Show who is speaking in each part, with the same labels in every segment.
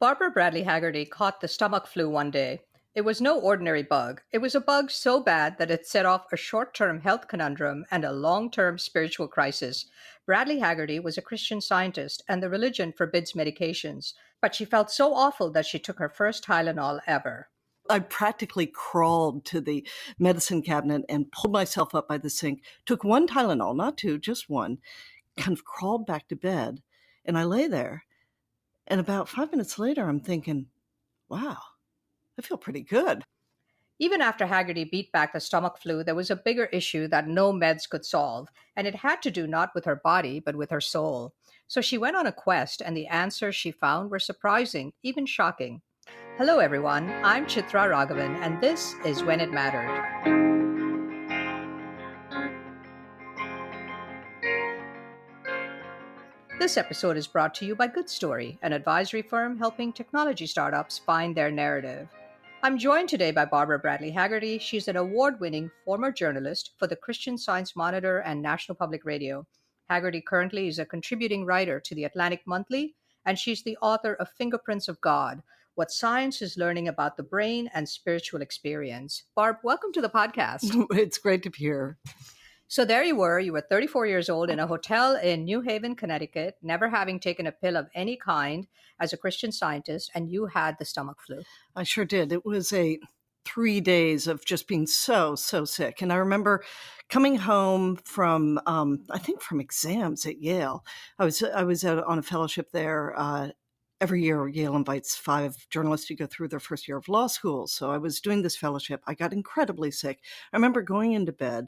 Speaker 1: Barbara Bradley Hagerty caught the stomach flu one day. It was no ordinary bug. It was a bug so bad that it set off a short term health conundrum and a long term spiritual crisis. Bradley Hagerty was a Christian Scientist, and the religion forbids medications. But she felt so awful that she took her first Tylenol ever.
Speaker 2: I practically crawled to the medicine cabinet and pulled myself up by the sink, took one Tylenol, not two, just one, kind of crawled back to bed. And I lay there. And about 5 minutes later, I'm thinking, wow, I feel pretty good.
Speaker 1: Even after Haggerty beat back the stomach flu, there was a bigger issue that no meds could solve, and it had to do not with her body, but with her soul. So she went on a quest, and the answers she found were surprising, even shocking. Hello, everyone. I'm Chitra Ragavan, and this is When It Mattered. This episode is brought to you by Good Story, an advisory firm helping technology startups find their narrative. I'm joined today by Barbara Bradley Hagerty. She's an award-winning former journalist for the Christian Science Monitor and National Public Radio. Hagerty currently is a contributing writer to the Atlantic Monthly, and she's the author of Fingerprints of God, What Science is Learning About the Brain and Spiritual Experience. Barb, welcome to the podcast.
Speaker 2: It's great to be here.
Speaker 1: So there you were 34 years old in a hotel in New Haven, Connecticut, never having taken a pill of any kind as a Christian Scientist, and you had the stomach flu.
Speaker 2: I sure did. It was 3 days of just being so sick. And I remember coming home from, I think from exams at Yale. I was on a fellowship there. Every year, Yale invites 5 journalists to go through their first year of law school. So I was doing this fellowship. I got incredibly sick. I remember going into bed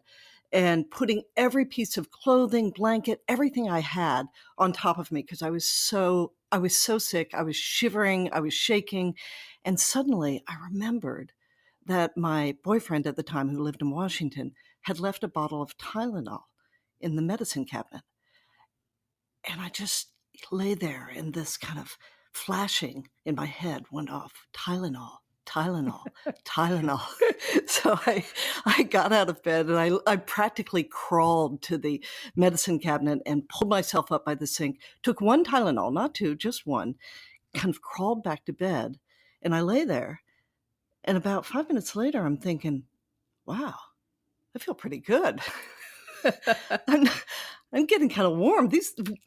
Speaker 2: and putting every piece of clothing, blanket, everything I had on top of me because I was so sick. I was shivering, I was shaking. And suddenly I remembered that my boyfriend at the time, who lived in Washington, had left a bottle of Tylenol in the medicine cabinet. And I just lay there, and this kind of flashing in my head went off. Tylenol. Tylenol. So I got out of bed and I practically crawled to the medicine cabinet and pulled myself up by the sink, took one Tylenol, not two, just one, kind of crawled back to bed. And I lay there. And about 5 minutes later, I'm thinking, wow, I feel pretty good. I'm getting kind of warm.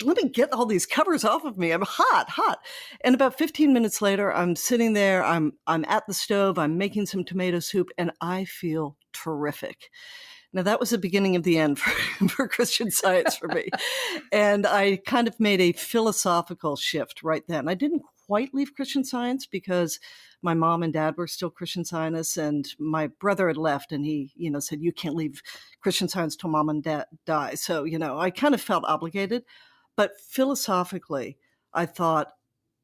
Speaker 2: Let me get all these covers off of me. I'm hot. And about 15 minutes later, I'm sitting there. I'm at the stove. I'm making some tomato soup, and I feel terrific. Now, that was the beginning of the end for Christian Science for me. And I kind of made a philosophical shift right then. I didn't quite leave Christian Science because my mom and dad were still Christian Scientists, and my brother had left, and he, said, you can't leave Christian Science till mom and dad die. So, I kind of felt obligated. But philosophically, I thought,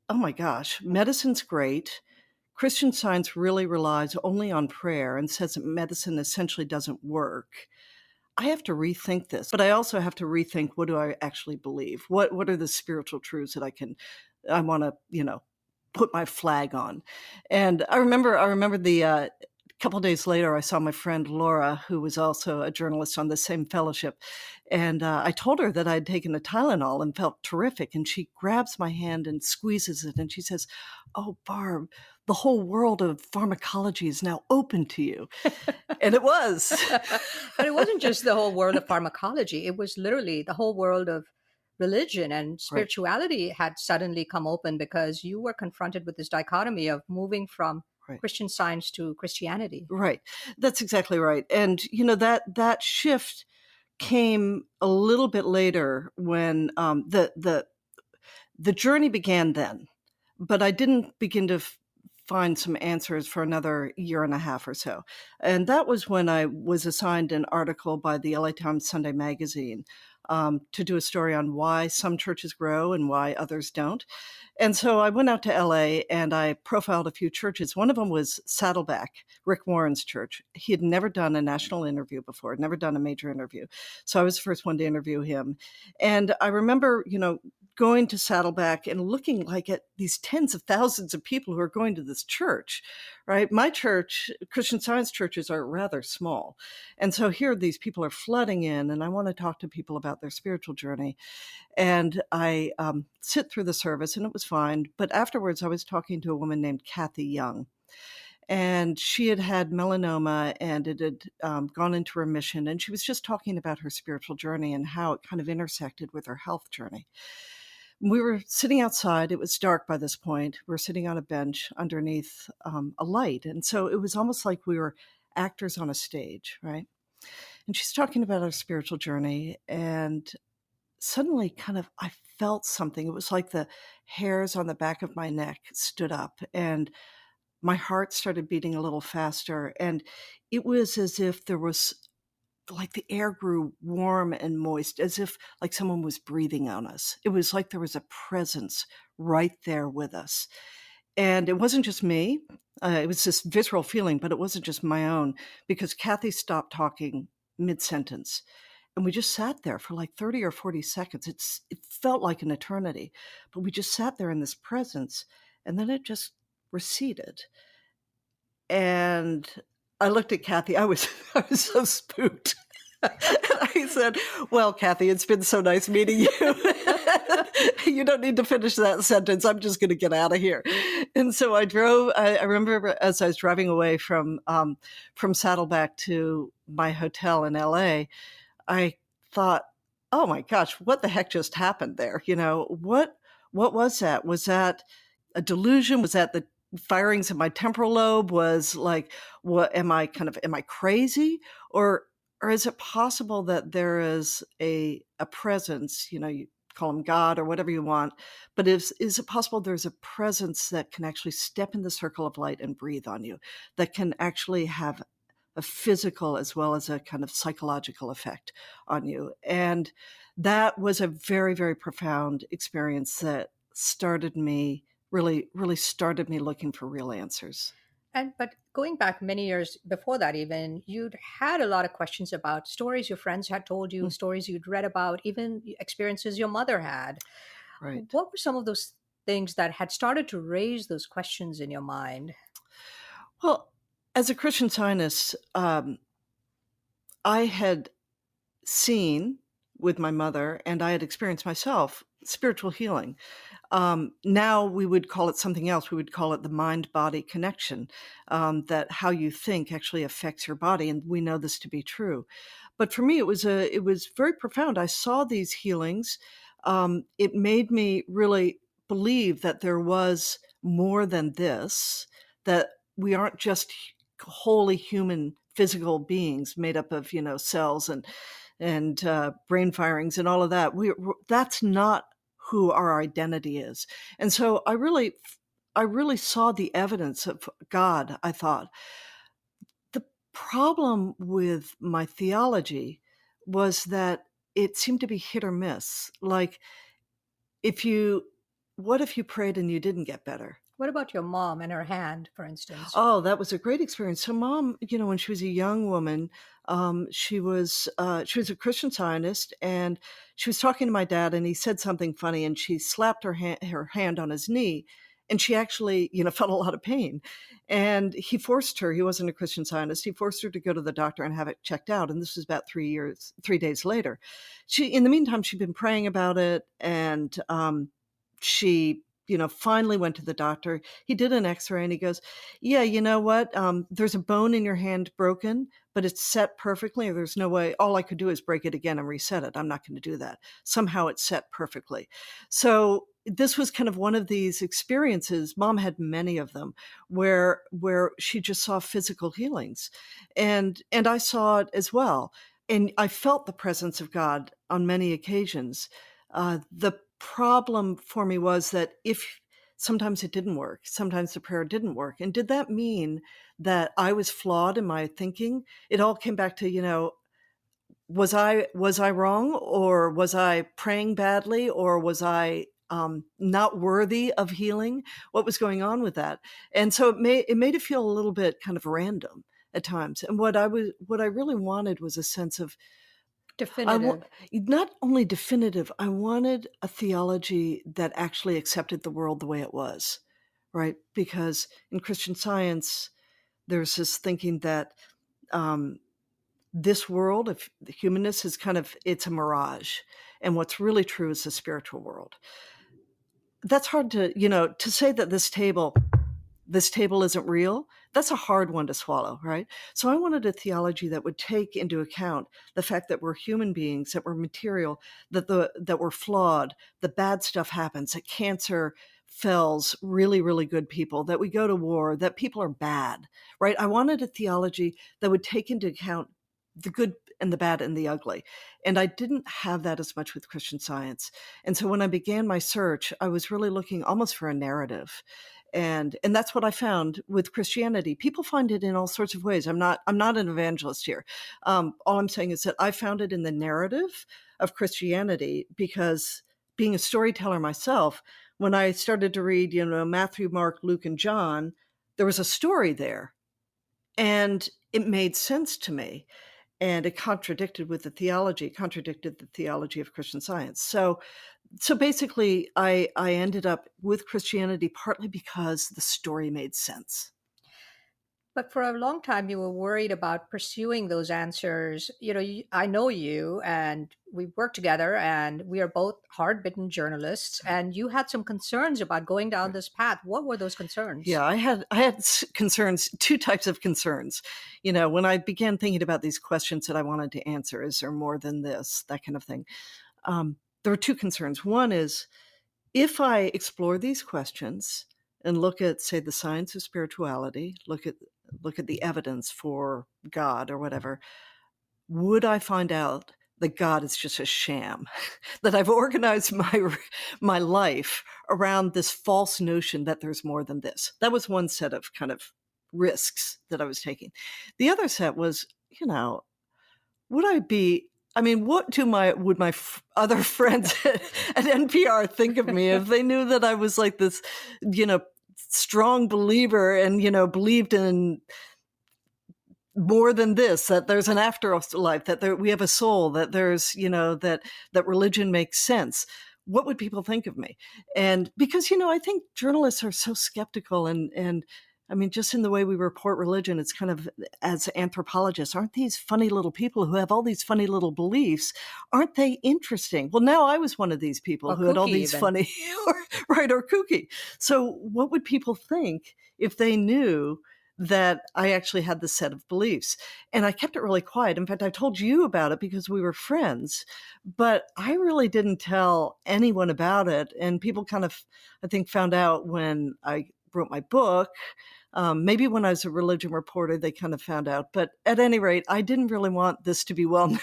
Speaker 2: oh my gosh, medicine's great. Christian Science really relies only on prayer and says that medicine essentially doesn't work. I have to rethink this, but I also have to rethink, what do I actually believe? What are the spiritual truths that I want to, put my flag on? And I remember the couple of days later, I saw my friend Laura, who was also a journalist on the same fellowship. And I told her that I'd taken a Tylenol and felt terrific. And she grabs my hand and squeezes it. And she says, oh, Barb, the whole world of pharmacology is now open to you. And it was.
Speaker 1: But it wasn't just the whole world of pharmacology. It was literally the whole world of religion, and spirituality had suddenly come open because you were confronted with this dichotomy of moving from Christian Science to Christianity.
Speaker 2: Right. That's exactly right. And, that shift came a little bit later when the journey began then. But I didn't begin to find some answers for another year and a half or so. And that was when I was assigned an article by the LA Times Sunday Magazine to do a story on why some churches grow and why others don't. And so I went out to LA and I profiled a few churches. One of them was Saddleback, Rick Warren's church. He had never done a national interview before, never done a major interview. So I was the first one to interview him. And I remember, going to Saddleback and looking like at these tens of thousands of people who are going to this church, right? My church, Christian Science churches are rather small. And so here these people are flooding in, and I want to talk to people about their spiritual journey. And I sit through the service, and it was fine. But afterwards, I was talking to a woman named Kathy Young. And she had had melanoma, and it had gone into remission. And she was just talking about her spiritual journey and how it kind of intersected with her health journey. We were sitting outside. It was dark by this point. We were sitting on a bench underneath a light. And so it was almost like we were actors on a stage, right? And she's talking about her spiritual journey. And suddenly I felt something. It was like the hairs on the back of my neck stood up, and my heart started beating a little faster. And it was as if there was, like, the air grew warm and moist, as if like someone was breathing on us. It was like there was a presence right there with us. And it wasn't just me. It was this visceral feeling, but it wasn't just my own, because Kathy stopped talking mid-sentence. And we just sat there for like 30 or 40 seconds. It felt like an eternity, but we just sat there in this presence, and then it just receded. And I looked at Kathy. I was so spooked. And I said, "Well, Kathy, it's been so nice meeting you. You don't need to finish that sentence. I'm just going to get out of here." And so I drove. I remember as I was driving away from Saddleback to my hotel in LA, I thought, "Oh my gosh, what the heck just happened there? What was that? Was that a delusion? Was that the firings of my temporal lobe? Was like, what am I crazy? Or is it possible that there is a presence, you call him God or whatever you want, but is it possible there's a presence that can actually step in the circle of light and breathe on you, that can actually have a physical as well as a kind of psychological effect on you?" And that was a very, very profound experience that really started me looking for real answers.
Speaker 1: But going back many years before that, even you'd had a lot of questions about stories your friends had told you,
Speaker 2: Mm,
Speaker 1: stories you'd read about, even experiences your mother had.
Speaker 2: right.
Speaker 1: What were some of those things that had started to raise those questions in your mind?
Speaker 2: Well, as a Christian Scientist, I had seen with my mother, and I had experienced myself, spiritual healing. Now we would call it something else. We would call it the mind-body connection, that how you think actually affects your body, and we know this to be true. But for me, it was very profound. I saw these healings. It made me really believe that there was more than this, that we aren't just wholly human physical beings made up of, cells and brain firings and all of that. That's not who our identity is. And so I really saw the evidence of God. I thought the problem with my theology was that it seemed to be hit or miss. Like, if you what if you prayed and you didn't get better?
Speaker 1: What about your mom and her hand, for instance?
Speaker 2: Oh, that was a great experience. So mom, when she was a young woman, she was a Christian Scientist, and she was talking to my dad, and he said something funny, and she slapped her hand on his knee, and she actually, felt a lot of pain. And he forced her, he wasn't a Christian Scientist, he forced her to go to the doctor and have it checked out. And this was about 3 days later. In the meantime, she'd been praying about it, and she finally went to the doctor. He did an x-ray, and he goes, "Yeah, you know what? There's a bone in your hand broken, but it's set perfectly. There's no way. All I could do is break it again and reset it. I'm not going to do that. Somehow it's set perfectly." So this was kind of one of these experiences. Mom had many of them where she just saw physical healings, and I saw it as well. And I felt the presence of God on many occasions. The problem for me was that if sometimes it didn't work, sometimes the prayer didn't work. And did that mean that I was flawed in my thinking? It all came back to, was I wrong, or was I praying badly, or was I not worthy of healing? What was going on with that? And so it made it feel a little bit kind of random at times. And what I really wanted was a sense of I wa-
Speaker 1: Definitive.
Speaker 2: Not only definitive, I wanted a theology that actually accepted the world the way it was, right? Because in Christian Science, there's this thinking that um, this world of the humanness is it's a mirage, and what's really true is the spiritual world. That's hard to say that this table isn't real. That's a hard one to swallow, right? So I wanted a theology that would take into account the fact that we're human beings, that we're material, that we're flawed, that bad stuff happens, that cancer fells really, really good people, that we go to war, that people are bad, right? I wanted a theology that would take into account the good and the bad and the ugly. And I didn't have that as much with Christian Science. And so when I began my search, I was really looking almost for a narrative. And that's what I found with Christianity. People find it in all sorts of ways. I'm not an evangelist here. All I'm saying is that I found it in the narrative of Christianity because, being a storyteller myself, when I started to read, Matthew, Mark, Luke, and John, there was a story there, and it made sense to me, and it contradicted the theology of Christian Science. So basically, I ended up with Christianity partly because the story made sense.
Speaker 1: But for a long time, you were worried about pursuing those answers. I know you, and we work together, and we are both hard-bitten journalists. And you had some concerns about going down this path. What were those concerns?
Speaker 2: Yeah, I had concerns, two types of concerns. When I began thinking about these questions that I wanted to answer, is there more than this, that kind of thing. There were two concerns. One is, if I explore these questions and look at, say, the science of spirituality, look at the evidence for God or whatever, would I find out that God is just a sham? That I've organized my life around this false notion that there's more than this? That was one set of kind of risks that I was taking. The other set was, would I be? I mean, what would my other friends at NPR think of me if they knew that I was like this, strong believer and believed in more than this, that there's an afterlife, that we have a soul, that there's, that religion makes sense? What would people think of me? And because, I think journalists are so skeptical, and I mean, just in the way we report religion, it's kind of, as anthropologists, aren't these funny little people who have all these funny little beliefs? Aren't they interesting? Well, now I was one of these people
Speaker 1: Or
Speaker 2: who had all
Speaker 1: kooky,
Speaker 2: these
Speaker 1: even.
Speaker 2: funny, right, or kooky. So what would people think if they knew that I actually had this set of beliefs? And I kept it really quiet. In fact, I told you about it because we were friends, but I really didn't tell anyone about it. And people kind of, I think, found out when I wrote my book. Maybe when I was a religion reporter, they kind of found out. But at any rate, I didn't really want this to be well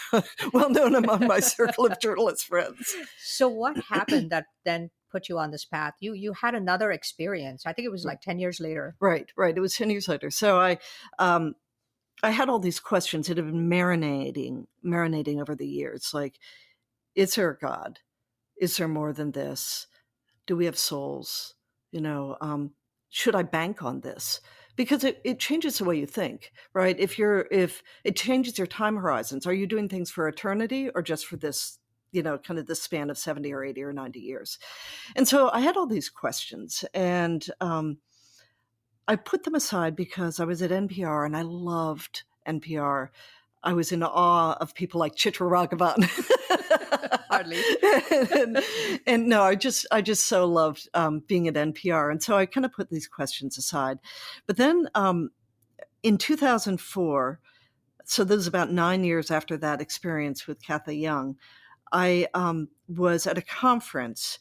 Speaker 2: known among my circle of journalist friends.
Speaker 1: So what happened that then put you on this path? You had another experience. I think it was like 10 years later.
Speaker 2: Right, right. It was 10 years later. So I had all these questions that have been marinating over the years. Like, is there a God? Is there more than this? Do we have souls? Should I bank on this? Because it changes the way you think, right? If it changes your time horizons, are you doing things for eternity or just for this, kind of this span of 70 or 80 or 90 years? And so I had all these questions, and I put them aside because I was at NPR and I loved NPR. I was in awe of people like Chitra, Ragavan.
Speaker 1: Hardly.
Speaker 2: and, and no, I just so loved being at NPR. And so I kind of put these questions aside. But then in 2004, so this was about 9 years after that experience with Kathy Young, I was at a conference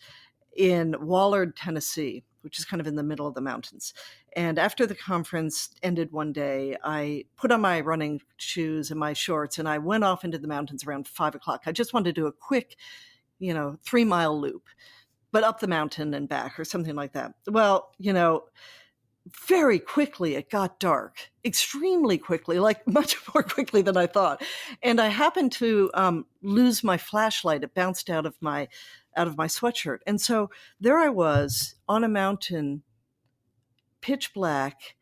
Speaker 2: in Wallard, Tennessee, which is kind of in the middle of the mountains. And after the conference ended one day, I put on my running shoes and my shorts, and I went off into the mountains around 5 o'clock. I just wanted to do a quick, 3-mile loop, but up the mountain and back or something like that. Well, very quickly it got dark, extremely quickly, like much more quickly than I thought. And I happened to lose my flashlight. It bounced out of my sweatshirt. And so there I was on a mountain, pitch black,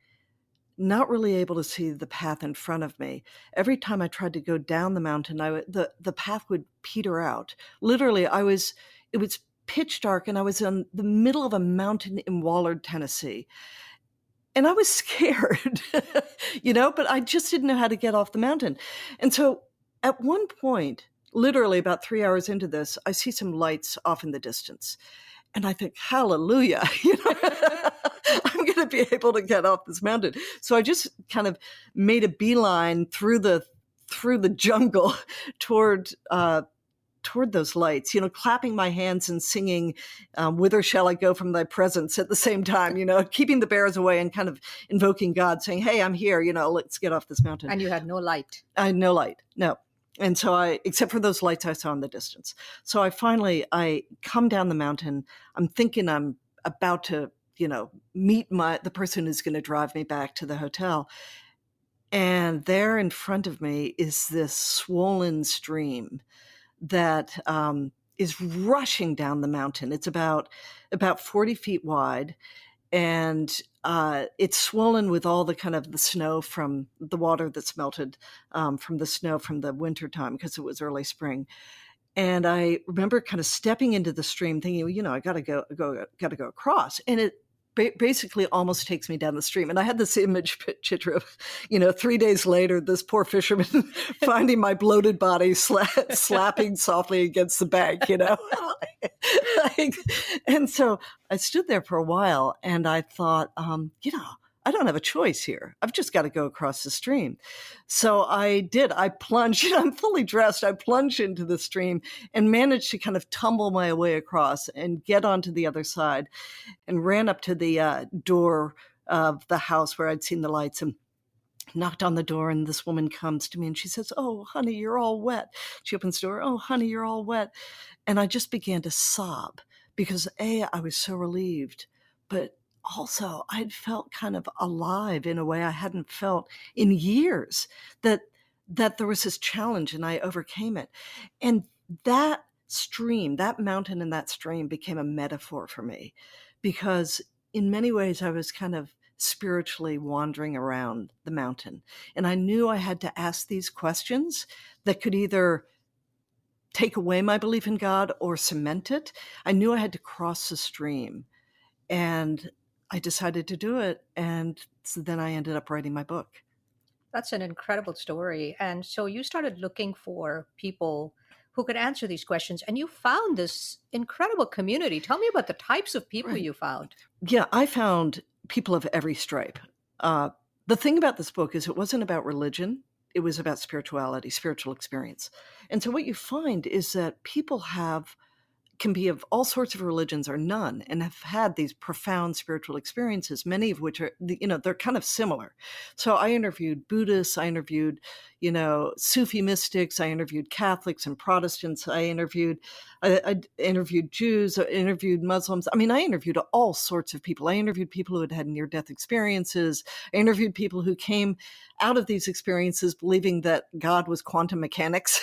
Speaker 2: not really able to see the path in front of me. Every time I tried to go down the mountain, the path would peter out. Literally, it was pitch dark, and I was in the middle of a mountain in Wallard, Tennessee. And I was scared, but I just didn't know how to get off the mountain. And so at one point, literally about 3 hours into this, I see some lights off in the distance. And I think, hallelujah, I'm going to be able to get off this mountain. So I just kind of made a beeline through the jungle toward those lights, clapping my hands and singing, "Whither shall I go from thy presence" at the same time, keeping the bears away and kind of invoking God, saying, "Hey, I'm here, let's get off this mountain."
Speaker 1: And you had no light.
Speaker 2: I had no light, no. And so except for those lights I saw in the distance. So I come down the mountain. I'm thinking I'm about to, meet the person who's going to drive me back to the hotel. And there in front of me is this swollen stream that is rushing down the mountain. It's about 40 feet wide, and it's swollen with all the kind of the snow from the water that's melted from the snow from the winter time, because it was early spring. And I remember kind of stepping into the stream thinking, well, I got to go across. And it basically almost takes me down the stream. And I had this image, Chitra, of, 3 days later, this poor fisherman finding my bloated body slapping softly against the bank, And so I stood there for a while, and I thought, I don't have a choice here. I've just got to go across the stream. So I did. I plunged, I'm fully dressed. I plunged into the stream and managed to kind of tumble my way across and get onto the other side, and ran up to the door of the house where I'd seen the lights and knocked on the door. And this woman comes to me and she says, "Oh, honey, you're all wet." She opens the door. "Oh, honey, you're all wet." And I just began to sob because I was so relieved, but also I'd felt kind of alive in a way I hadn't felt in years, that there was this challenge and I overcame it. And that mountain and that stream became a metaphor for me, because in many ways I was kind of spiritually wandering around the mountain. And I knew I had to ask these questions that could either take away my belief in God or cement it. I knew I had to cross the stream, and I decided to do it. And so then I ended up writing my book.
Speaker 1: That's an incredible story. And so you started looking for people who could answer these questions, and you found this incredible community. Tell me about the types of people
Speaker 2: Right.
Speaker 1: you found.
Speaker 2: Yeah, I found people of every stripe. The thing about this book is it wasn't about religion. It was about spirituality, spiritual experience. And so what you find is that people can be of all sorts of religions or none, and have had these profound spiritual experiences, many of which are, they're kind of similar. So I interviewed Buddhists, I interviewed, Sufi mystics, I interviewed Catholics and Protestants, I interviewed Jews, I interviewed Muslims. I mean, I interviewed all sorts of people. I interviewed people who had had near-death experiences. I interviewed people who came out of these experiences believing that God was quantum mechanics.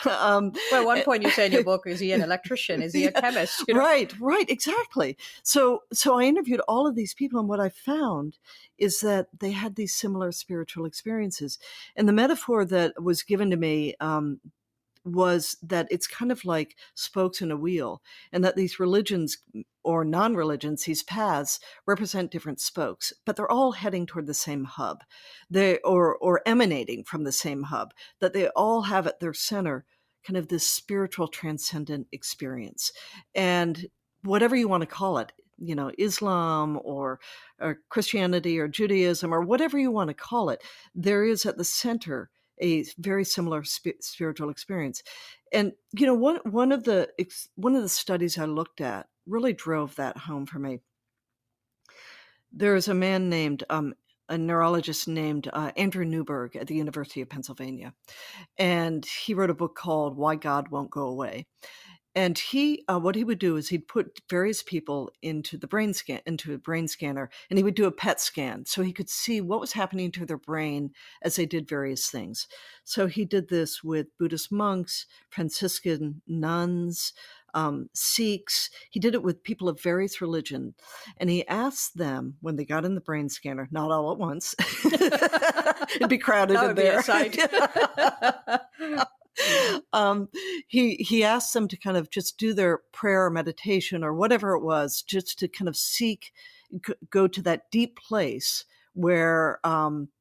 Speaker 1: Well, at one point you say in your book, is he an electrician? Is he a chemist?
Speaker 2: Right, exactly. So I interviewed all of these people, and what I found is that they had these similar spiritual experiences. And the metaphor that was given to me was that it's kind of like spokes in a wheel, and that these religions or non-religions, these paths, represent different spokes, but they're all heading toward the same hub. Or emanating from the same hub, that they all have at their center kind of this spiritual transcendent experience. And whatever you want to call it, Islam or Christianity or Judaism or whatever you want to call it, there is at the center a very similar spiritual experience. And one of the studies I looked at really drove that home for me. There's a man named a neurologist named Andrew Newberg at the University of Pennsylvania, and he wrote a book called "Why God Won't Go Away." And what he would do is he'd put various people into a brain scanner, and he would do a PET scan so he could see what was happening to their brain as they did various things. So he did this with Buddhist monks, Franciscan nuns, Sikhs. He did it with people of various religion. And he asked them when they got in the brain scanner, not all at once, it'd be crowded
Speaker 1: That
Speaker 2: in
Speaker 1: would be a
Speaker 2: there.
Speaker 1: sight.
Speaker 2: um, he asked them to kind of just do their prayer or meditation or whatever it was, just to kind of go to that deep place where,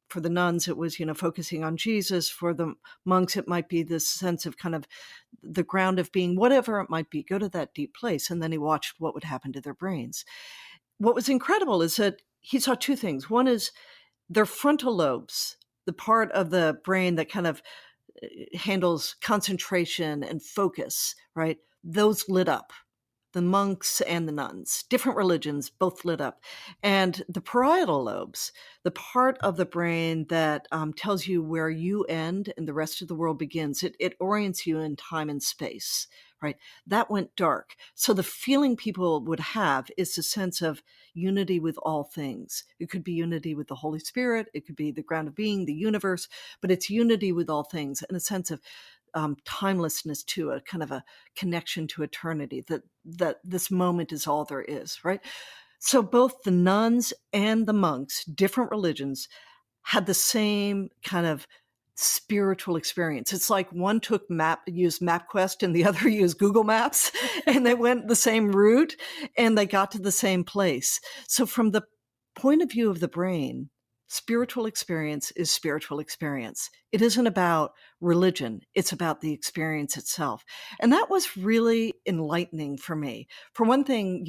Speaker 2: for the nuns, it was, focusing on Jesus. For the monks, it might be this sense of kind of the ground of being, whatever it might be, go to that deep place. And then he watched what would happen to their brains. What was incredible is that he saw two things. One is their frontal lobes, the part of the brain that kind of handles concentration and focus, right? Those lit up. The monks and the nuns, different religions, both lit up. And the parietal lobes, the part of the brain that tells you where you end and the rest of the world begins, it orients you in time and space, right? That went dark. So the feeling people would have is a sense of unity with all things. It could be unity with the Holy Spirit. It could be the ground of being, the universe, but it's unity with all things and a sense of timelessness, to a kind of a connection to eternity, that this moment is all there is, right? So both the nuns and the monks, different religions, had the same kind of spiritual experience. It's like one used MapQuest and the other used Google Maps, and they went the same route and they got to the same place. So from the point of view of the brain, spiritual experience is spiritual experience. It isn't about religion. It's about the experience itself. And that was really enlightening for me. For one thing,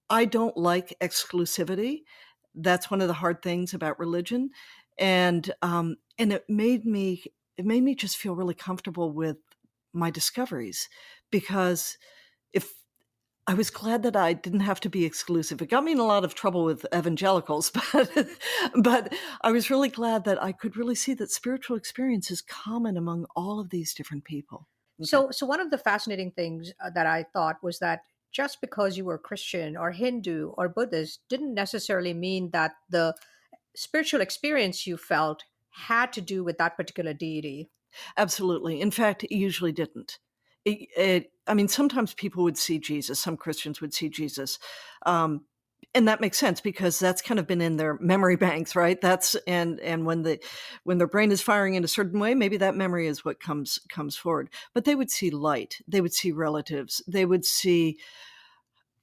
Speaker 2: I don't like exclusivity. That's one of the hard things about religion. And it made me just feel really comfortable with my discoveries, because if I was glad that I didn't have to be exclusive. It got me in a lot of trouble with evangelicals, but I was really glad that I could really see that spiritual experience is common among all of these different people. Okay.
Speaker 1: So one of the fascinating things that I thought was that just because you were Christian or Hindu or Buddhist didn't necessarily mean that the spiritual experience you felt had to do with that particular deity.
Speaker 2: Absolutely. In fact, it usually didn't. I mean, sometimes people would see Jesus. Some Christians would see Jesus. And that makes sense because that's kind of been in their memory banks, right? And when their brain is firing in a certain way, maybe that memory is what comes forward. But they would see light. They would see relatives. They would see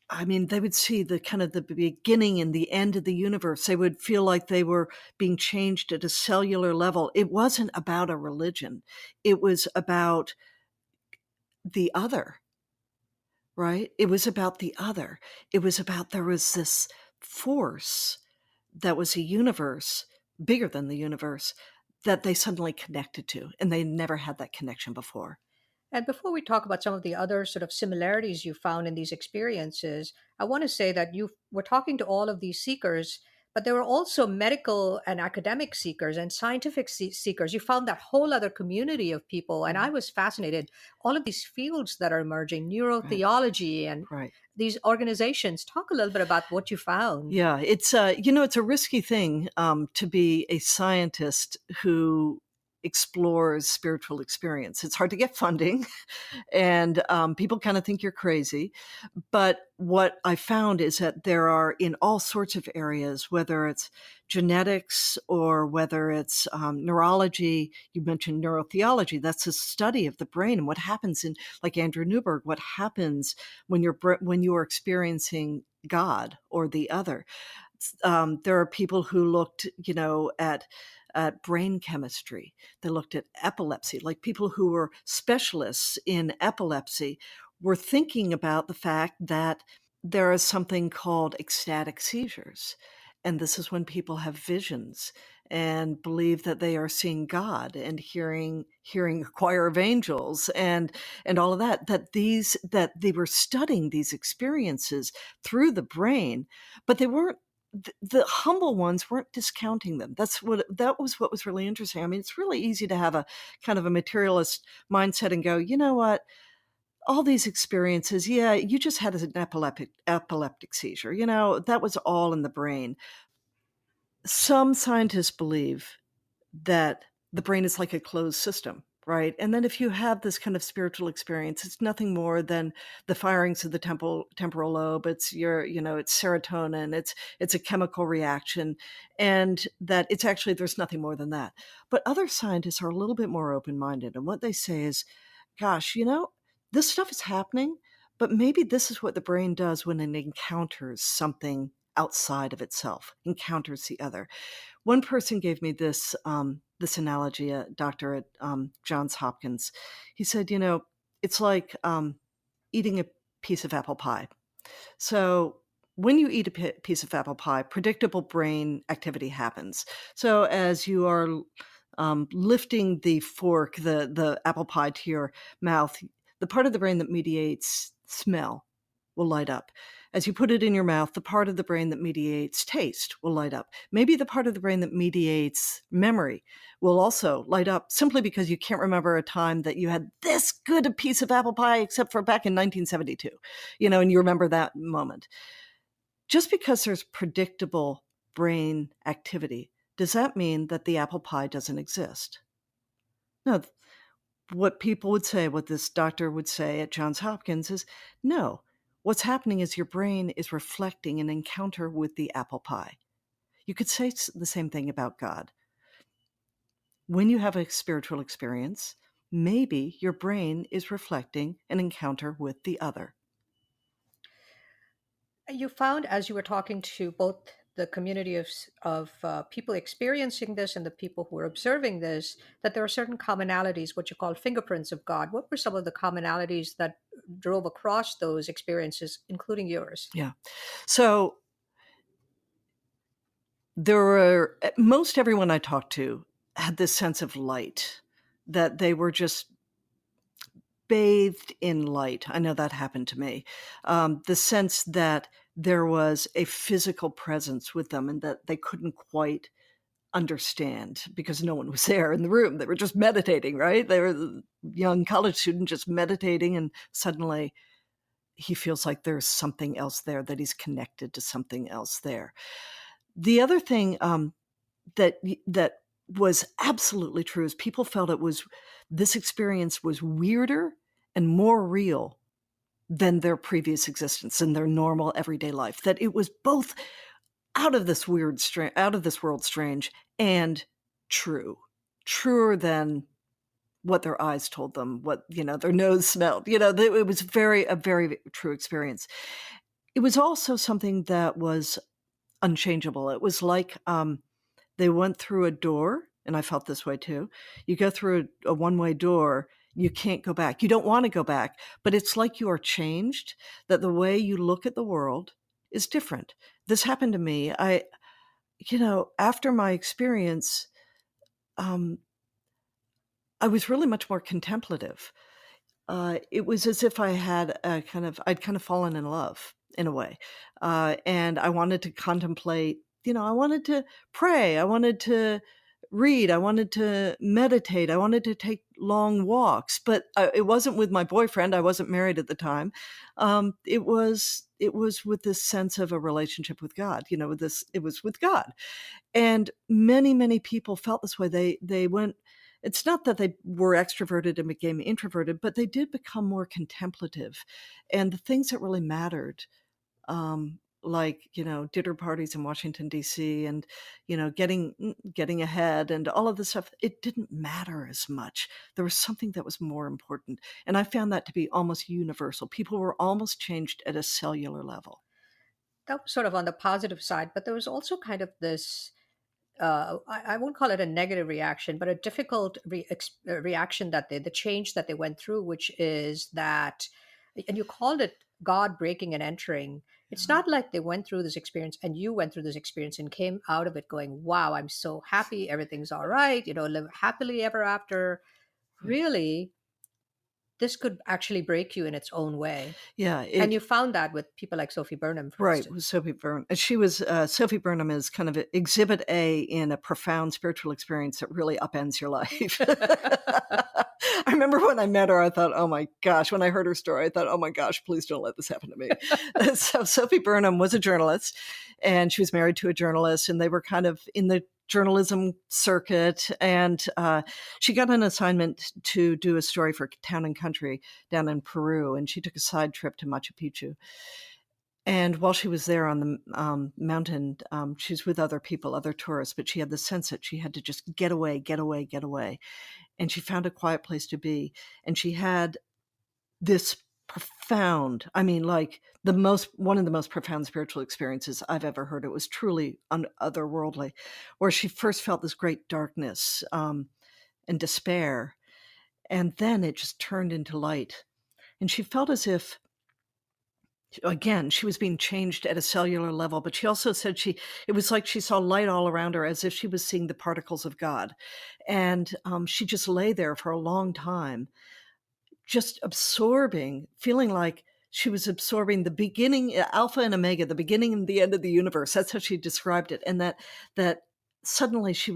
Speaker 2: the kind of the beginning and the end of the universe. They would feel like they were being changed at a cellular level. It wasn't about a religion. It was about the other, right? It was about the other. It was about, there was this force that was a universe bigger than the universe that they suddenly connected to, and they never had that connection before.
Speaker 1: And before we talk about some of the other sort of similarities you found in these experiences, I want to say that you were talking to all of these seekers, but there were also medical and academic seekers and scientific seekers. You found that whole other community of people, and I was fascinated. All of these fields that are emerging,
Speaker 2: Right,
Speaker 1: neurotheology, and
Speaker 2: right.
Speaker 1: these organizations. Talk a little bit about what you found.
Speaker 2: Yeah, it's a risky thing to be a scientist who explores spiritual experience. It's hard to get funding, and people kind of think you're crazy. But what I found is that there are, in all sorts of areas, whether it's genetics or whether it's neurology. You mentioned neurotheology. That's a study of the brain and what happens in, like Andrew Newberg, what happens when when you are experiencing God or the other. There are people who looked, at brain chemistry. They looked at epilepsy, like people who were specialists in epilepsy were thinking about the fact that there is something called ecstatic seizures. And this is when people have visions and believe that they are seeing God and hearing a choir of angels and all of that, that they were studying these experiences through the brain, but they weren't, the humble ones weren't discounting them. That was what was really interesting. I mean, it's really easy to have a kind of a materialist mindset and go, you know what? All these experiences, yeah, you just had an epileptic seizure. That was all in the brain. Some scientists believe that the brain is like a closed system, right? And then if you have this kind of spiritual experience, it's nothing more than the firings of the temporal lobe. It's it's serotonin. It's a chemical reaction, and that it's actually there's nothing more than that. But other scientists are a little bit more open-minded, and what they say is, gosh, this stuff is happening, but maybe this is what the brain does when it encounters something outside of itself, encounters the other. One person gave me this analogy, a doctor at Johns Hopkins. He said, it's like eating a piece of apple pie. So when you eat a piece of apple pie, predictable brain activity happens. So as you are lifting the fork, the apple pie to your mouth, the part of the brain that mediates smell will light up. As you put it in your mouth, the part of the brain that mediates taste will light up. Maybe the part of the brain that mediates memory will also light up simply because you can't remember a time that you had this good a piece of apple pie, except for back in 1972, and you remember that moment. Just because there's predictable brain activity, does that mean that the apple pie doesn't exist? No. What people would say, what this doctor would say at Johns Hopkins is, no, what's happening is your brain is reflecting an encounter with the apple pie. You could say the same thing about God. When you have a spiritual experience, maybe your brain is reflecting an encounter with the other.
Speaker 1: You found as you were talking to both the community of people experiencing this and the people who were observing this, that there are certain commonalities, what you call fingerprints of God. What were some of the commonalities that drove across those experiences, including yours?
Speaker 2: Yeah. So most everyone I talked to had this sense of light, that they were just bathed in light. I know that happened to me. The sense that there was a physical presence with them and that they couldn't quite understand because no one was there in the room. They were just meditating, right? They were the young college student just meditating, and suddenly he feels like there's something else there, that he's connected to something else there. The other thing that was absolutely true is people felt this experience was weirder and more real than their previous existence and their normal everyday life. That it was both out of this world strange and true, truer than what their eyes told them, what their nose smelled. It was a very true experience. It was also something that was unchangeable. It was like they went through a door, and I felt this way too. You go through a one-way door, you can't go back. You don't want to go back, but it's like you are changed, that the way you look at the world is different. This happened to me. After my experience, I was really much more contemplative. It was as if I'd kind of fallen in love in a way. And I wanted to contemplate, I wanted to pray. I wanted to read. I wanted to meditate. I wanted to take long walks, but it wasn't with my boyfriend. I wasn't married at the time. It was with this sense of a relationship with God, it was with God. And many, many people felt this way. They went, it's not that they were extroverted and became introverted, but they did become more contemplative. And the things that really mattered, like, dinner parties in Washington, D.C., and, getting ahead and all of this stuff, it didn't matter as much. There was something that was more important. And I found that to be almost universal. People were almost changed at a cellular level.
Speaker 1: That was sort of on the positive side, but there was also kind of this I won't call it a negative reaction, but a difficult reaction that the change that they went through, which is that, and you called it God breaking and entering. It's not like they went through this experience and you went through this experience and came out of it going, wow, I'm so happy. Everything's all right. Live happily ever after. Really, this could actually break you in its own way.
Speaker 2: Yeah,
Speaker 1: And you found that with people like Sophie Burnham, for
Speaker 2: right, with
Speaker 1: instance.
Speaker 2: Sophie Burnham. She was Sophie Burnham is kind of exhibit A in a profound spiritual experience that really upends your life. I remember when I met her, I thought, oh my gosh, when I heard her story, I thought, oh my gosh, please don't let this happen to me. So Sophie Burnham was a journalist, and she was married to a journalist, and they were kind of in the journalism circuit, and she got an assignment to do a story for Town and Country down in Peru, and she took a side trip to Machu Picchu. And while she was there on the mountain, she was with other people, other tourists, but she had the sense that she had to just get away, get away, get away. And she found a quiet place to be. And she had this profound, I mean, like one of the most profound spiritual experiences I've ever heard. It was truly otherworldly, where she first felt this great darkness and despair. And then it just turned into light. And she felt as if, again, she was being changed at a cellular level, but she also said it was like she saw light all around her, as if she was seeing the particles of God. And she just lay there for a long time, just absorbing, feeling like she was absorbing the beginning, Alpha and Omega, the beginning and the end of the universe. That's how she described it. And that suddenly she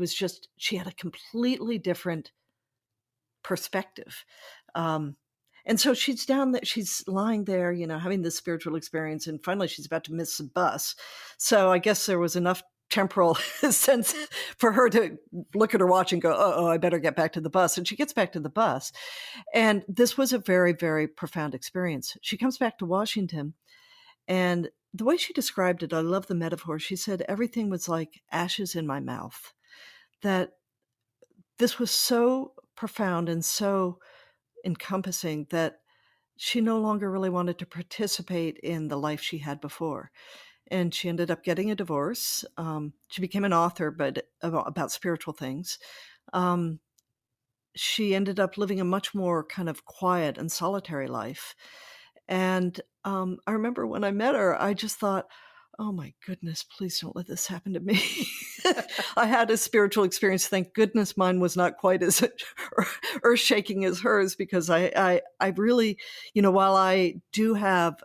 Speaker 2: had a completely different perspective. And so she's lying there, having this spiritual experience, and finally she's about to miss the bus. So I guess there was enough temporal sense for her to look at her watch and go, oh, I better get back to the bus. And she gets back to the bus. And this was a very, very profound experience. She comes back to Washington, and the way she described it, I love the metaphor. She said, everything was like ashes in my mouth. That this was so profound and so encompassing that she no longer really wanted to participate in the life she had before. And she ended up getting a divorce. She became an author, but about spiritual things. She ended up living a much more kind of quiet and solitary life. And I remember when I met her, I just thought, oh my goodness, please don't let this happen to me. I had a spiritual experience. Thank goodness mine was not quite as earth shaking as hers, because I really, while I do have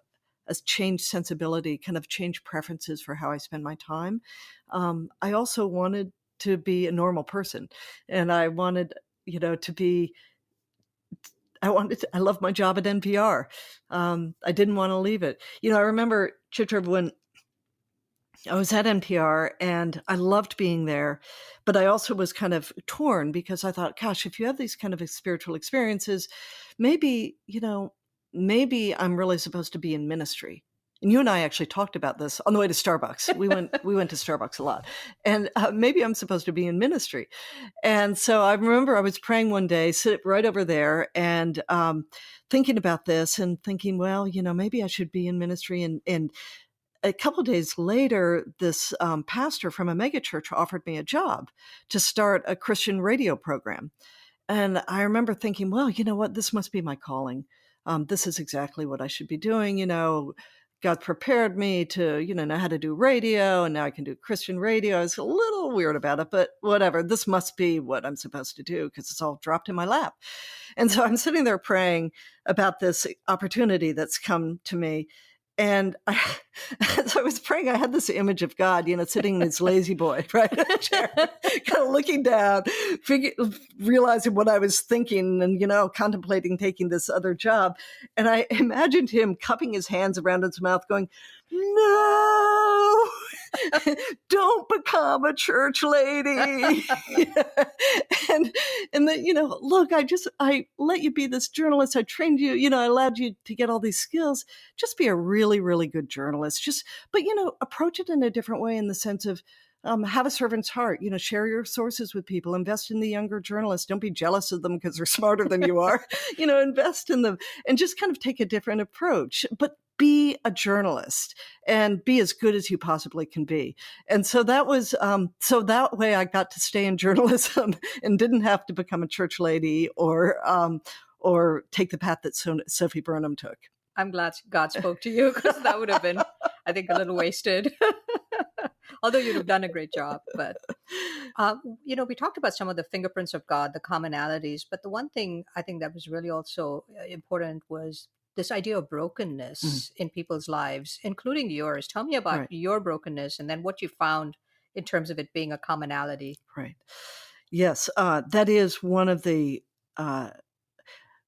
Speaker 2: a changed sensibility, kind of changed preferences for how I spend my time, I also wanted to be a normal person. And I wanted, to be, I love my job at NPR. I didn't want to leave it. I remember, Chitra, when I was at NPR and I loved being there, but I also was kind of torn, because I thought, gosh, if you have these kind of spiritual experiences, maybe I'm really supposed to be in ministry. And you and I actually talked about this on the way to Starbucks. We went to Starbucks a lot, and maybe I'm supposed to be in ministry. And so I remember I was praying one day, sit right over there, and thinking about this and thinking, well, maybe I should be in ministry. And a couple of days later, this pastor from a megachurch offered me a job to start a Christian radio program. And I remember thinking, well, you know what? This must be my calling. This is exactly what I should be doing. God prepared me to, know how to do radio, and now I can do Christian radio. I was a little weird about it, but whatever. This must be what I'm supposed to do, because it's all dropped in my lap. And so I'm sitting there praying about this opportunity that's come to me. And as I was praying, I had this image of God, sitting in his lazy boy, right, in a chair, kind of looking down, realizing what I was thinking, and, contemplating taking this other job. And I imagined him cupping his hands around his mouth going, no, don't become a church lady. and then, look, I let you be this journalist. I trained you, I allowed you to get all these skills. Just be a really, really good journalist. But approach it in a different way, in the sense of, have a servant's heart, share your sources with people, invest in the younger journalists. Don't be jealous of them because they're smarter than you are, invest in them, and just kind of take a different approach. But be a journalist and be as good as you possibly can be. And so that was, so that way I got to stay in journalism and didn't have to become a church lady or take the path that Sophie Burnham took.
Speaker 1: I'm glad God spoke to you, because that would have been, I think, a little wasted. Although you'd have done a great job. But, we talked about some of the fingerprints of God, the commonalities. But the one thing I think that was really also important was this idea of brokenness in people's lives, including yours. Tell me about your brokenness, and then what you found in terms of it being a commonality.
Speaker 2: Right. Yes, that is one of the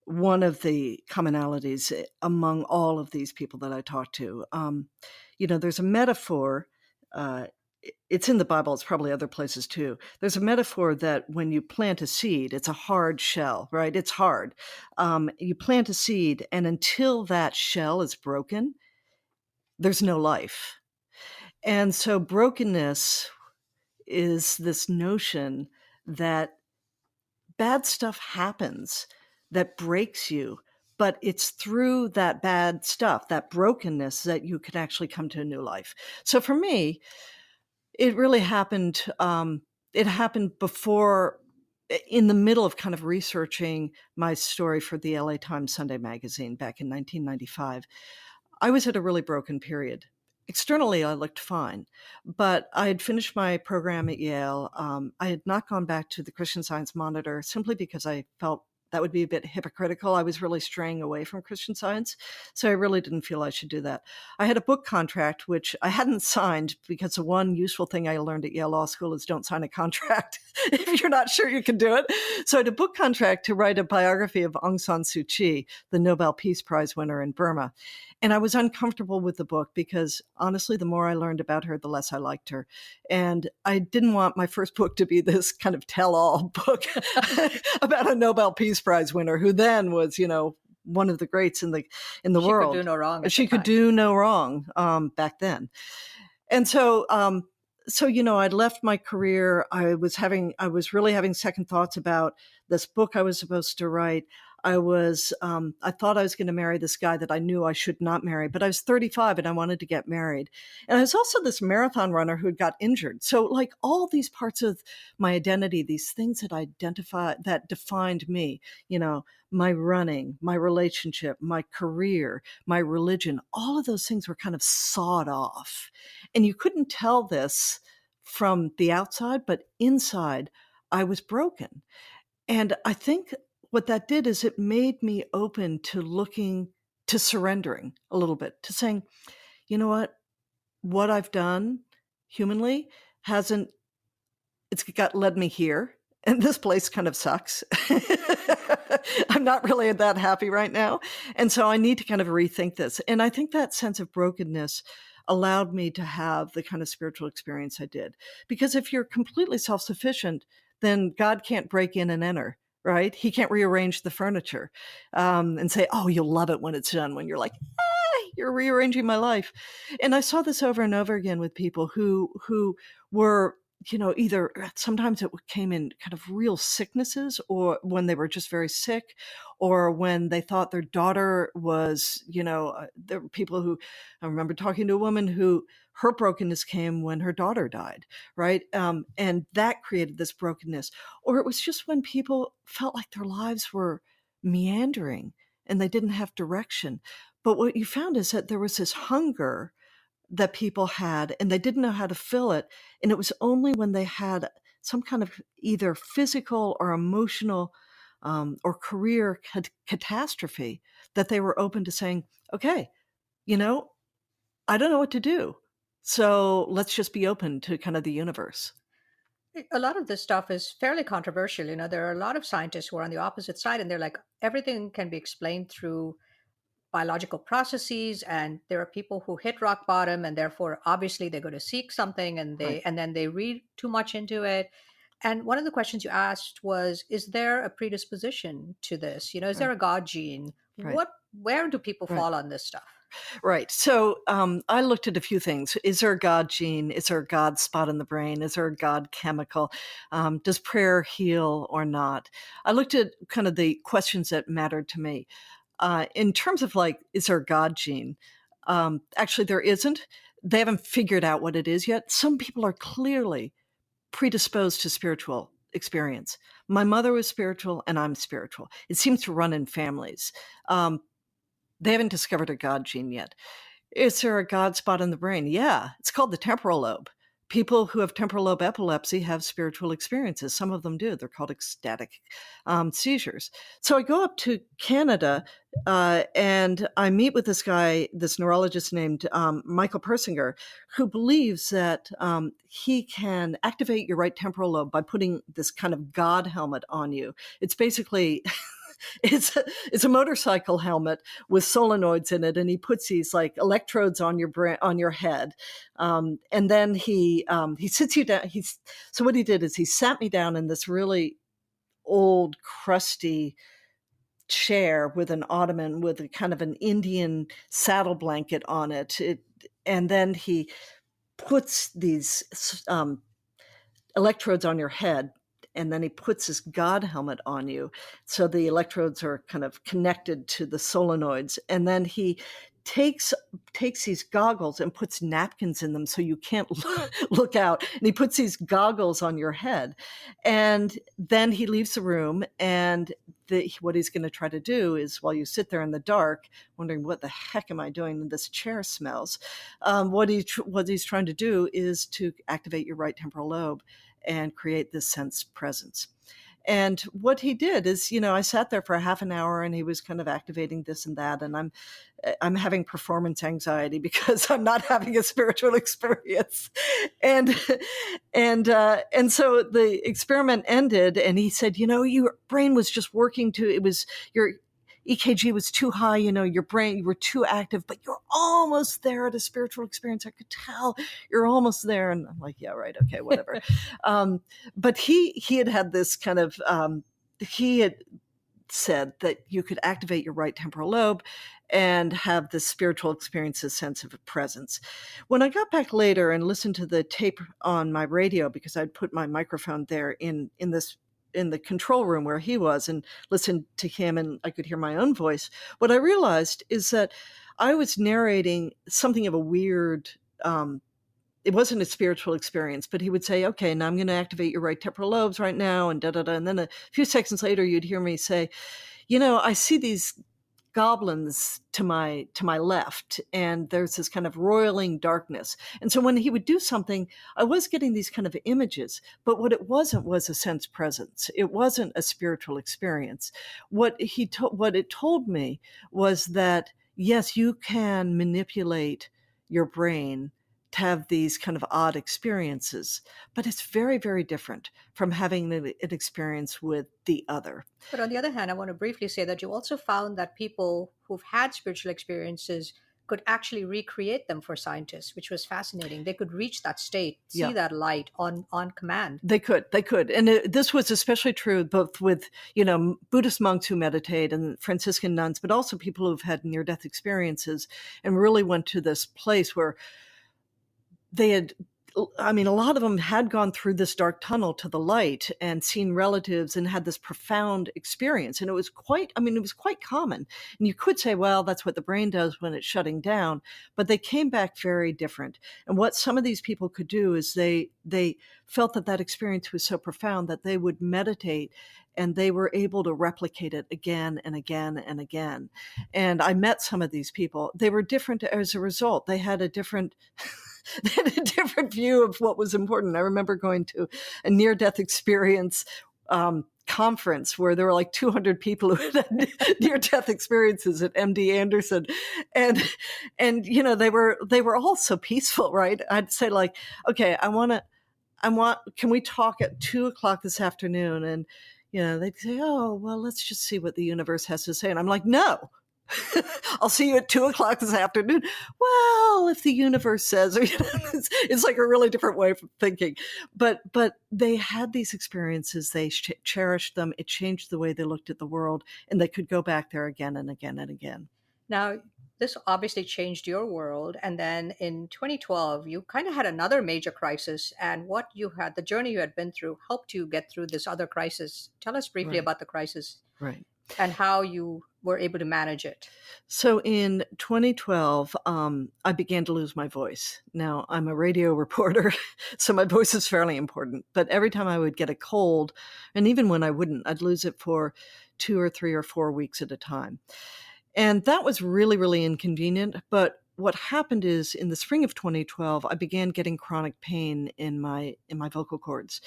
Speaker 2: commonalities among all of these people that I talked to. There's a metaphor it's in the Bible, it's probably other places too. There's a metaphor that when you plant a seed, it's a hard shell, right? It's hard. You plant a seed, and until that shell is broken, there's no life. And so brokenness is this notion that bad stuff happens that breaks you, but it's through that bad stuff, that brokenness, that you can actually come to a new life. So for me, it really happened. It happened before, in the middle of kind of researching my story for the LA Times Sunday magazine back in 1995. I was at a really broken period. Externally, I looked fine, but I had finished my program at Yale. I had not gone back to the Christian Science Monitor simply because I felt that would be a bit hypocritical. I was really straying away from Christian Science, so I really didn't feel I should do that. I had a book contract, which I hadn't signed because the one useful thing I learned at Yale Law School is don't sign a contract if you're not sure you can do it. So I had a book contract to write a biography of Aung San Suu Kyi, the Nobel Peace Prize winner in Burma. And I was uncomfortable with the book because, honestly, the more I learned about her, the less I liked her. And I didn't want my first book to be this kind of tell-all book about a Nobel Peace Prize winner who then was, one of the greats in the
Speaker 1: She could
Speaker 2: world.
Speaker 1: do no wrong at the
Speaker 2: She could
Speaker 1: time.
Speaker 2: do no wrong back then. And so, I'd left my career. I was really having second thoughts about this book I was supposed to write. I thought I was going to marry this guy that I knew I should not marry, but I was 35 and I wanted to get married. And I was also this marathon runner who got injured. So like all these parts of my identity, these things that defined me, my running, my relationship, my career, my religion, all of those things were kind of sawed off. And you couldn't tell this from the outside, but inside I was broken. And I think what that did is it made me open to surrendering a little bit, to saying, you know what I've done humanly hasn't, it's got led me here. And this place kind of sucks. I'm not really that happy right now. And so I need to kind of rethink this. And I think that sense of brokenness allowed me to have the kind of spiritual experience I did. Because if you're completely self-sufficient, then God can't break in and enter, right? He can't rearrange the furniture and say, oh, you'll love it when it's done, when you're like, you're rearranging my life. And I saw this over and over again with people who were, either sometimes it came in kind of real sicknesses, or when they were just very sick, or when they thought their daughter was, there were people who, I remember talking to a woman who her brokenness came when her daughter died, right? And that created this brokenness. Or it was just when people felt like their lives were meandering and they didn't have direction. But what you found is that there was this hunger that people had, and they didn't know how to fill it. And it was only when they had some kind of either physical or emotional or career catastrophe that they were open to saying, okay, I don't know what to do. So let's just be open to kind of the universe.
Speaker 1: A lot of this stuff is fairly controversial. There are a lot of scientists who are on the opposite side, and they're like, everything can be explained through biological processes, and there are people who hit rock bottom, and therefore obviously they go to seek something, and
Speaker 2: Right.
Speaker 1: then they read too much into it. And one of the questions you asked was, is there a predisposition to this? Is there
Speaker 2: Right.
Speaker 1: a God gene?
Speaker 2: Right.
Speaker 1: Where do people
Speaker 2: Right.
Speaker 1: fall on this stuff?
Speaker 2: Right. So I looked at a few things. Is there a God gene? Is there a God spot in the brain? Is there a God chemical? Does prayer heal or not? I looked at kind of the questions that mattered to me. In terms of like, is there a God gene? Actually, there isn't. They haven't figured out what it is yet. Some people are clearly predisposed to spiritual experience. My mother was spiritual and I'm spiritual. It seems to run in families. They haven't discovered a God gene yet. Is there a God spot in the brain? Yeah, it's called the temporal lobe. People who have temporal lobe epilepsy have spiritual experiences. Some of them do. They're called ecstatic seizures. So I go up to Canada and I meet with this guy, this neurologist named Michael Persinger, who believes that he can activate your right temporal lobe by putting this kind of God helmet on you. It's basically it's a motorcycle helmet with solenoids in it, and he puts these like electrodes on your head, and then he sits you down. So what he did is he sat me down in this really old, crusty chair with an ottoman with a kind of an Indian saddle blanket on it. And then he puts these electrodes on your head, and then he puts his God helmet on you. So the electrodes are kind of connected to the solenoids. And then he takes these goggles and puts napkins in them so you can't look out. And he puts these goggles on your head. And then he leaves the room, and what he's going to try to do is, while you sit there in the dark, wondering what the heck am I doing? This chair smells. What he's trying to do is to activate your right temporal lobe and create this sense presence. And what he did is, I sat there for a half an hour, and he was kind of activating this and that. And I'm having performance anxiety because I'm not having a spiritual experience. And so the experiment ended, and he said, your brain was just working your EKG was too high, your brain, you were too active, but you're almost there at a spiritual experience. I could tell you're almost there. And I'm like, yeah, right. Okay, whatever. But he had this kind of, he had said that you could activate your right temporal lobe and have this spiritual experience, a sense of a presence. When I got back later and listened to the tape on my radio, because I'd put my microphone there in the control room where he was, and listened to him, and I could hear my own voice, what I realized is that I was narrating something of a weird, it wasn't a spiritual experience, but he would say, okay, now I'm going to activate your right temporal lobes right now, and da-da-da. And then a few seconds later, you'd hear me say, I see these goblins to my left, and there's this kind of roiling darkness. And so when he would do something, I was getting these kind of images, but what it wasn't was a sense presence. It wasn't a spiritual experience. What it told me was that, yes, you can manipulate your brain to have these kind of odd experiences, but it's very, very different from having an experience with the other.
Speaker 1: But on the other hand, I want to briefly say that you also found that people who've had spiritual experiences could actually recreate them for scientists, which was fascinating. They could reach that state, see
Speaker 2: Yeah.
Speaker 1: that light on command.
Speaker 2: They could. And this was especially true both with, Buddhist monks who meditate and Franciscan nuns, but also people who've had near-death experiences and really went to this place where a lot of them had gone through this dark tunnel to the light and seen relatives and had this profound experience. And it was quite common. And you could say, well, that's what the brain does when it's shutting down. But they came back very different. And what some of these people could do is they felt that experience was so profound that they would meditate, and they were able to replicate it again and again and again. And I met some of these people. They were different as a result. They had a different view of what was important. I remember going to a near-death experience conference where there were like 200 people who had near-death experiences at MD Anderson, and they were all so peaceful, right? I'd say, like, okay, can we talk at 2:00 this afternoon? And they'd say, oh, well, let's just see what the universe has to say. And I'm like, no. I'll see you at 2:00 this afternoon. Well, if the universe says, it's like a really different way of thinking. But they had these experiences. They cherished them. It changed the way they looked at the world, and they could go back there again and again and again.
Speaker 1: Now, this obviously changed your world. And then in 2012, you kind of had another major crisis. And the journey you had been through helped you get through this other crisis. Tell us briefly
Speaker 2: Right.
Speaker 1: about the crisis.
Speaker 2: Right.
Speaker 1: And how you were able to manage it.
Speaker 2: So in 2012, I began to lose my voice. Now, I'm a radio reporter, so my voice is fairly important. But every time I would get a cold, and even when I wouldn't, I'd lose it for 2 or 3 or 4 weeks at a time. And that was really, really inconvenient. But what happened is, in the spring of 2012, I began getting chronic pain in my vocal cords.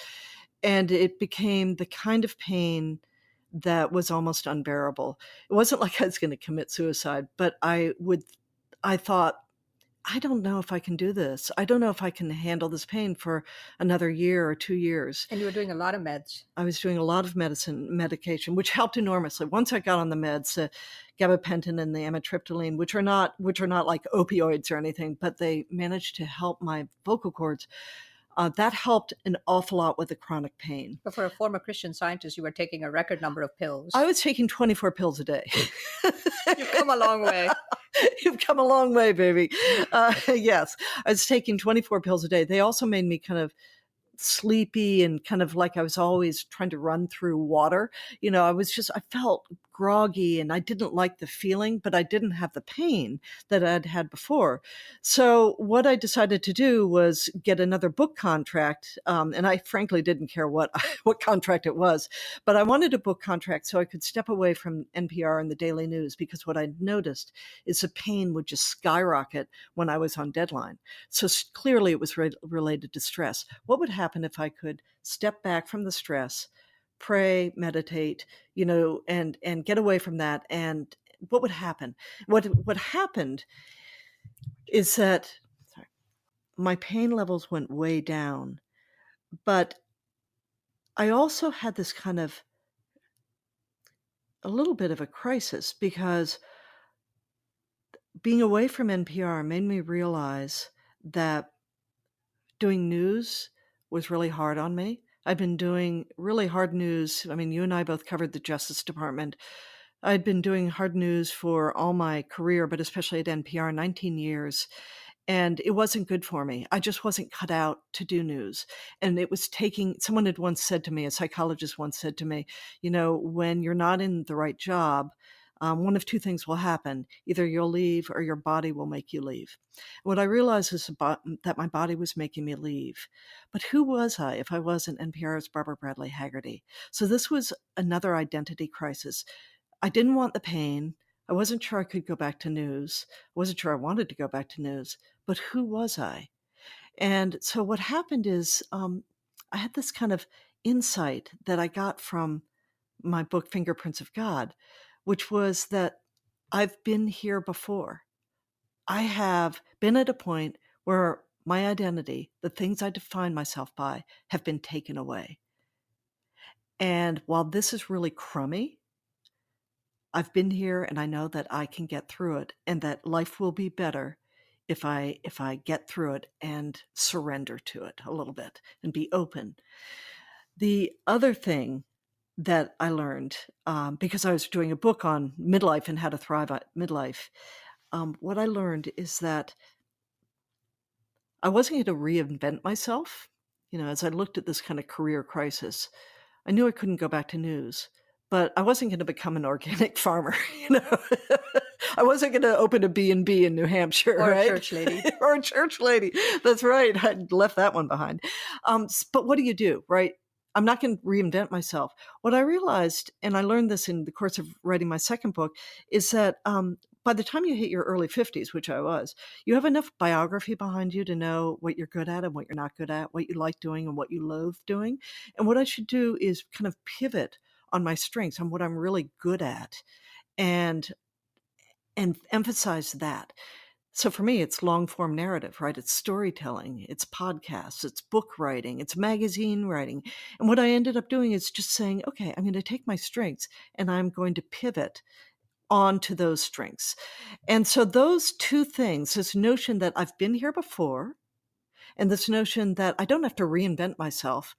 Speaker 2: And it became the kind of pain that was almost unbearable. It wasn't like I was going to commit suicide, but I thought, I don't know if I can do this. I don't know if I can handle this pain for another year or 2 years.
Speaker 1: And you were doing a lot of meds.
Speaker 2: I was doing a lot of medication, which helped enormously. Once I got on the meds, gabapentin and the amitriptyline, which are not like opioids or anything, but they managed to help my vocal cords. That helped an awful lot with the chronic pain.
Speaker 1: But for a former Christian Scientist, you were taking a record number of
Speaker 2: I
Speaker 1: pills.
Speaker 2: was taking 24 pills a day.
Speaker 1: You've come a long way.
Speaker 2: You've come a long way, baby. Yes, I was taking 24 pills a day. They also made me kind of sleepy and kind of like I was always trying to run through water. I felt groggy and I didn't like the feeling, but I didn't have the pain that I'd had before. So what I decided to do was get another book contract. And I frankly didn't care what, what contract it was, but I wanted a book contract so I could step away from NPR and the daily news, because what I noticed is the pain would just skyrocket when I was on deadline. So clearly it was related to stress. What would happen if I could step back from the stress, pray, meditate, and get away from that? And what would happen? What happened is that my pain levels went way down, but I also had this kind of a little bit of a crisis, because being away from NPR made me realize that doing news was really hard on me. I've been doing really hard news. I mean, you and I both covered the Justice Department. I'd been doing hard news for all my career, but especially at NPR, 19 years. And it wasn't good for me. I just wasn't cut out to do news. And it was someone had once said to me, a psychologist once said to me, when you're not in the right job, one of two things will happen. Either you'll leave or your body will make you leave. What I realized is that my body was making me leave. But who was I if I wasn't NPR's Barbara Bradley Hagerty? So this was another identity crisis. I didn't want the pain. I wasn't sure I could go back to news. I wasn't sure I wanted to go back to news. But who was I? And so what happened is I had this kind of insight that I got from my book, Fingerprints of God, which was that I've been here before. I have been at a point where my identity, the things I define myself by, have been taken away. And while this is really crummy, I've been here and I know that I can get through it, and that life will be better if I get through it and surrender to it a little bit and be open. The other thing that I learned, because I was doing a book on midlife and how to thrive at midlife, what I learned is that I wasn't going to reinvent myself. As I looked at this kind of career crisis, I knew I couldn't go back to news, but I wasn't going to become an organic farmer. I wasn't going to open a B&B in New Hampshire,
Speaker 1: Or
Speaker 2: right?
Speaker 1: a church lady.
Speaker 2: Or a church lady. That's right. I'd left that one behind. But what do, right? I'm not going to reinvent myself. What I realized, and I learned this in the course of writing my second book, is that by the time you hit your early 50s, which I was, you have enough biography behind you to know what you're good at and what you're not good at, what you like doing and what you loathe doing. And what I should do is kind of pivot on my strengths, on what I'm really good at, and emphasize that. So for me, it's long form narrative, right? It's storytelling, it's podcasts, it's book writing, it's magazine writing. And what I ended up doing is just saying, okay, I'm going to take my strengths and I'm going to pivot onto those strengths. And so those two things, this notion that I've been here before, and this notion that I don't have to reinvent myself,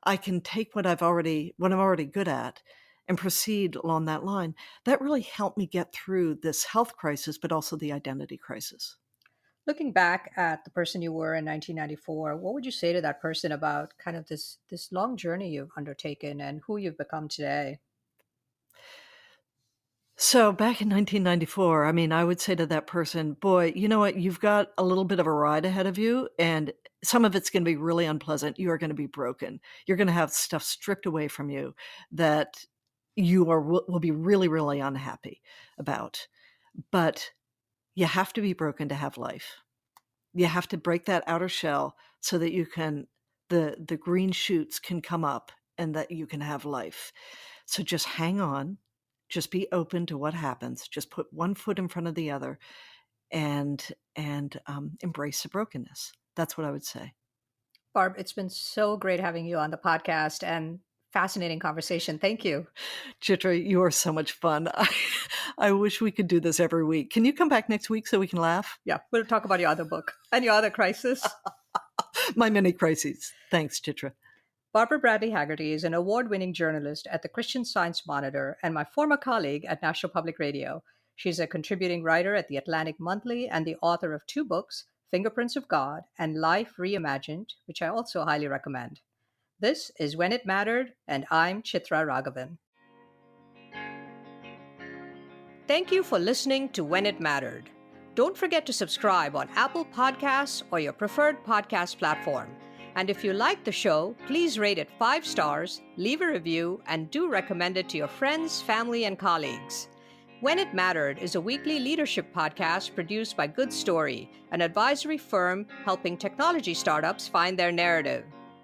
Speaker 2: I can take what I'm already good at and proceed along that line. That really helped me get through this health crisis, but also the identity crisis.
Speaker 1: Looking back at the person you were in 1994, what would you say to that person about kind of this long journey you've undertaken and who you've become today?
Speaker 2: So back in 1994, I mean, I would say to that person, boy, you know what? You've got a little bit of a ride ahead of you, and some of it's going to be really unpleasant. You are going to be broken. You're going to have stuff stripped away from you that will be really, really unhappy about. But you have to be broken to have life. You have to break that outer shell so that the green shoots can come up and that you can have life. So just hang on, just be open to what happens. Just put one foot in front of the other and embrace the brokenness. That's what I would say.
Speaker 1: Barb, it's been so great having you on the podcast and fascinating conversation. Thank you.
Speaker 2: Chitra, you are so much fun. I wish we could do this every week. Can you come back next week so we can laugh?
Speaker 1: Yeah, we'll talk about your other book and your other crisis.
Speaker 2: My many crises. Thanks, Chitra.
Speaker 1: Barbara Bradley Hagerty is an award-winning journalist at the Christian Science Monitor and my former colleague at National Public Radio. She's a contributing writer at the Atlantic Monthly and the author of 2 books, Fingerprints of God and Life Reimagined, which I also highly recommend. This is When It Mattered, and I'm Chitra Ragavan. Thank you for listening to When It Mattered. Don't forget to subscribe on Apple Podcasts or your preferred podcast platform. And if you like the show, please rate it 5 stars, leave a review, and do recommend it to your friends, family, and colleagues. When It Mattered is a weekly leadership podcast produced by Good Story, an advisory firm helping technology startups find their narrative.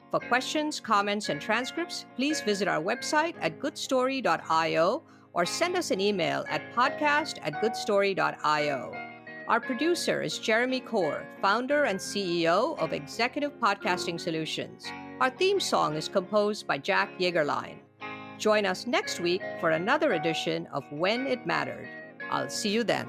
Speaker 1: For questions, comments, and transcripts, please visit our website at goodstory.io or send us an email at podcast@goodstory.io. Our producer is Jeremy Kaur, founder and CEO of Executive Podcasting Solutions. Our theme song is composed by Jack Yeagerline. Join us next week for another edition of When It Mattered. I'll see you then.